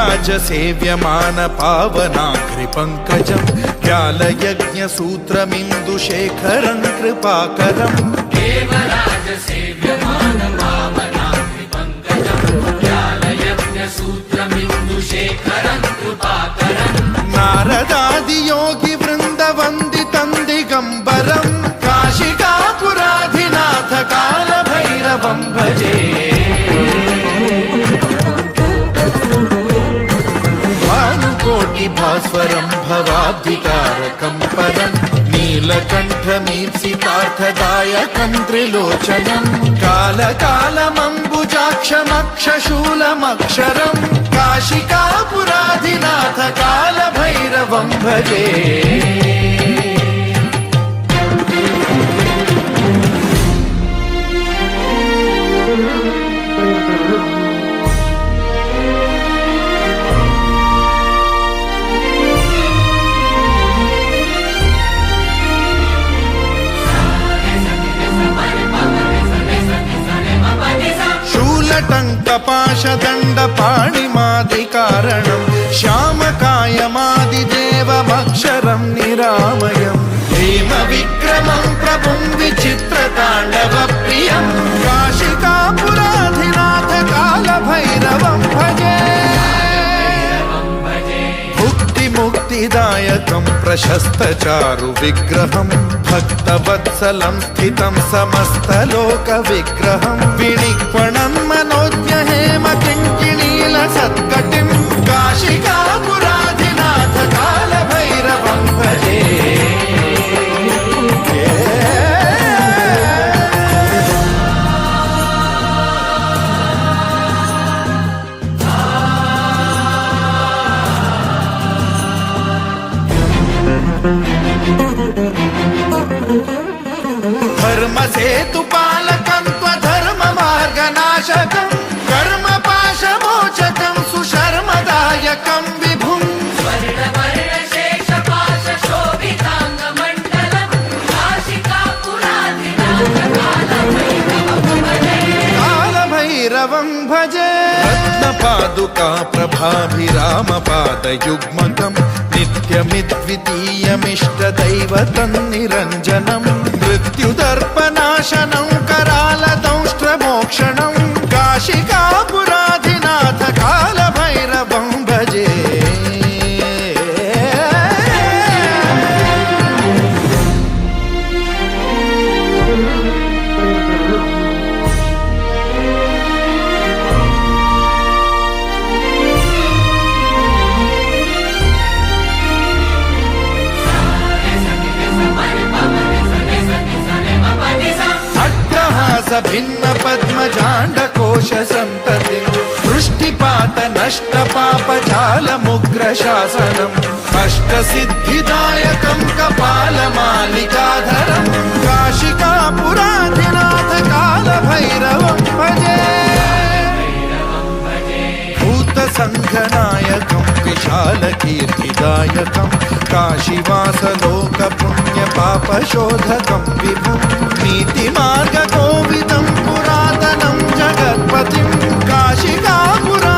देवराज सेव्यमान पावनाग्रिपङ्कजं व्यालयज्ञसूत्रमिन्दुशेखरं कृपाकरं देवराज सेव्यमान पावनाग्रिपङ्कजं व्यालयज्ञसूत्रमिन्दुशेखरं कृपाकरं नारदादियोगि वृन्दवन्दितं दिगम्बरं काशिकापुराधिनाथ कालभैरवं भजे भास्वरं भवाब्धिकारकं परं नीलकण्ठमीप्सितार्थदायकं त्रिलोचनं कालकालमम्बुजाक्षमक्षशूलमक्षरं काशिकापुराधिनाथ कालभैरवं भजे टङ्कपाशदण्डपाणिमादिकारणं श्यामकायमादिदेवमक्षरं निरामयं भीमविक्रमं प्रभुं विचित्रताण्डवप्रियं काशिकापुराधिनाथ कालभैरवं भजे मुक्तिदायकं प्रशस्तचारु विग्रहं भक्तवत्सलं स्थितं समस्तलोकविग्रहं विनिक्वणं मनोज्ञहेम किङ्किणीलसत्कटिं काशिकापुराधिनाथ कालभैरवं भजे धर्मसेतुपालकं त्वधर्ममार्गनाशकं कर्मपाशमोचकं सुशर्मदायकं विभुं स्वर्णवर्णशेषपाशशोभिताङ्गमण्डलं काशिकापुराधिनाथ कालभैरवं भजे रत्नपादुका प्रभाभिरामपादयुग्मकं नित्यमिद्वितीयमिष्टदैवतं निरञ्जनं मृत्युदर्पनाशनं करालदंष्ट्रमोक्षणं काशिकापुराधिनाथ कालभैरवं भजे भिन्न पद्मजाण्डकोश संतति वृष्टिपात नष्ट पापजालमुग्रशासनम् अष्टसिद्धिदायकं कपालमालिकाधरं काशिकापुराधिनाथ कालभैरवं भजे भूतसङ्घनायकं विशालकीर्तिदायकं काशीवासलोकपुण्यपापशोधकं विभुं नीतिमार्गकोविदं पुरातनं जगत्पतिं काशिकापुरा